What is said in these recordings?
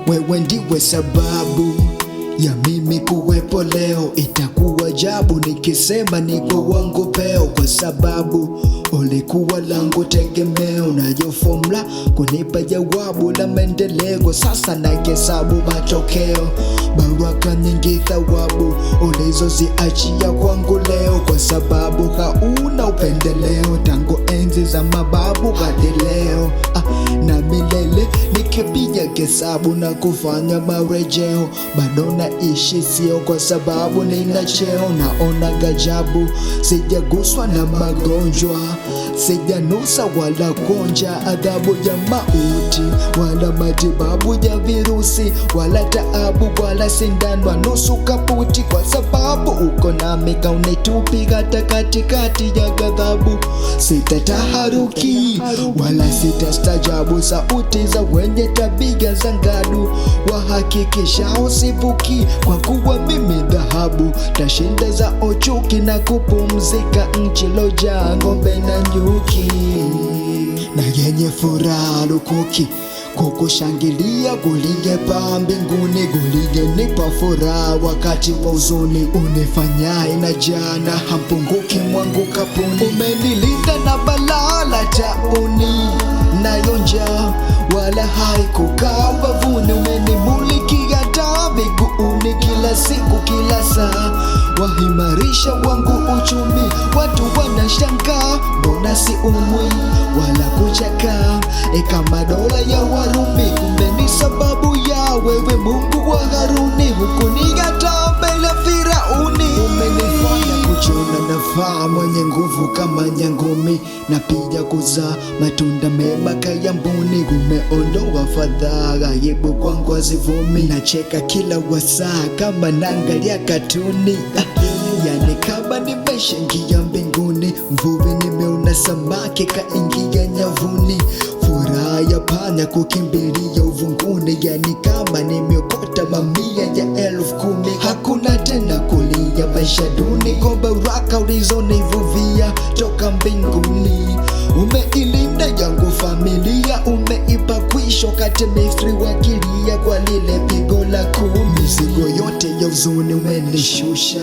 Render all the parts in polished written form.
Wewe ndiwe sababu ya mimi kuwepo leo. Itakuwa ajabu nikisema niko wangu peo, kwa sababu ulikuwa langu tegemeo. Nayo formula kunipa jawabu la maendeleo. Sasa nahesabu matokeo, baraka nyingi thawabu ulizoziachia kwangu leo, kwa sababu hauna upendeleo. Tangu enzi za mababu hadi leo na milele, nikipiga hesabu na kufanya marejeo, bado naishi, sio kwa sababu nina cheo. Naona gajabu, sijaguswa na magonjwa, sijanusa wala konja adhabu ya mauti, wala matibabu ya virusi, wala taabu, wala sindano nusu kaputi, kwa sababu uko nami, kaunitupi hata katikati ya ghadhabu. Sitataharuki wala sitastajabu sauti za wenye tabia za ngadu, wahakikisha usivuki, kwa kuwa mimi dhahabu. Tashinda za ochuki na kupumzika nchi lojaa ng'ombe na nyuki, na yenye furaha lukuki kukushangilia kulingepaa mbinguni, kulingenipa furaha wakati wa huzuni. Unifanyaye na jana hampunguki mwangu kapuni, umenilinda na balaa la tauni, nayo njaa wala haikukaa ubavuni. Umenimulikia taa miguuni kila siku kila saa, wahimarisha wangu uchumi. Watu wanashangaa mbona si umwi wala kuchakaa kama dola ya Warumi, kumbe ni sababu ya wewe Mungu wa Haruni. Hukunikataa mbele Firauni, umenifanya kujiona nafaa, mwenye nguvu kama nyangumi, na pia kuzaa matunda mema kaya mbuni. Umeondoa fadhaa, aibu kwangu hazivumi, nacheka kila wasaa kama naangalia katuni. Yani kama nimeshaingia mbinguni, mvuvi nimeona samaki kaingia nyavuni, furaha ya panya kukimbilia uvunguni. Yani kama nimeokota mamia ya elfu kumi, hakuna tena kulia maisha duni, kwa baraka ulizonivuvia toka mbinguni. Umeilinda yangu familia, umeipa kwisho kati Misri wakilia kwa lile pigo la kumi. Mizigo yote ya huzuni umenishusha,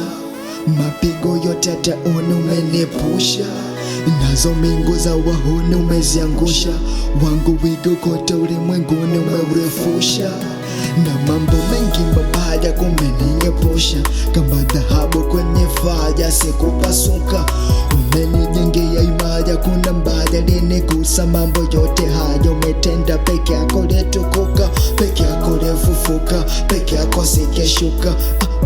mapigo yote ya tauni umenepusha, nazo mbingu za wahuni umeziangusha. Wangu wigo kote ulimwenguni umeurefusha, na mambo mengi mabaya kumeniepusha. Kama dhahabu kwenye faya sikupasuka, umenijengea imaya, kuna mbaya linigusa. Mambo yote haya umetenda peke yako, letukuka peke yako, lefufuka peke yako, sikeshuka.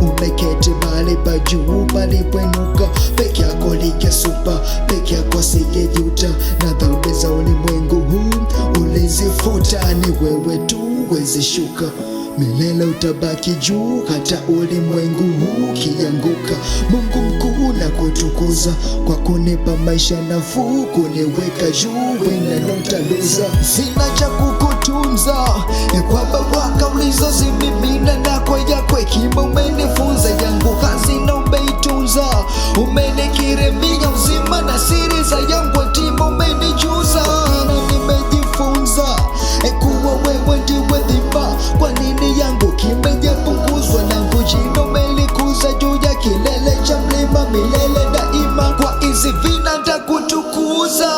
Umeketi mahali pa juu palipoinuka, peke yako ligesupa, peke yako sigejuta, na dhambi za ulimwengu huu ulizifuta. Ni wewe tu wezishuka, milele utabaki juu, hata ulimwengu huu ukianguka. Mungu mkuu na kutukuza, kwa kunipa maisha nafuu, kuniweka juu, wina nutaluza. Sina cha kukutunza kwa baraka ulizozimimina, na kwa yako hekima umenifunza. Yangu hazina umeitunza, umenikirimia uzima, na siri za yangu hatima umenijuza. Na nimejifunza kuwa wewe ndiwe dhima, kwa nini yangu kimejepunguzwa, nangu jina umelikuza juu ya kilele cha mlima milele daima. Kwa hizi vina nitakutukuza.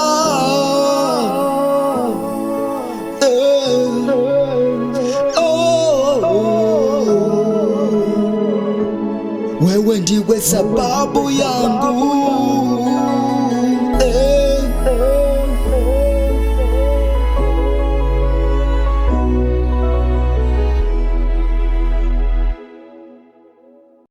Wewe ndiwe sababu yangu.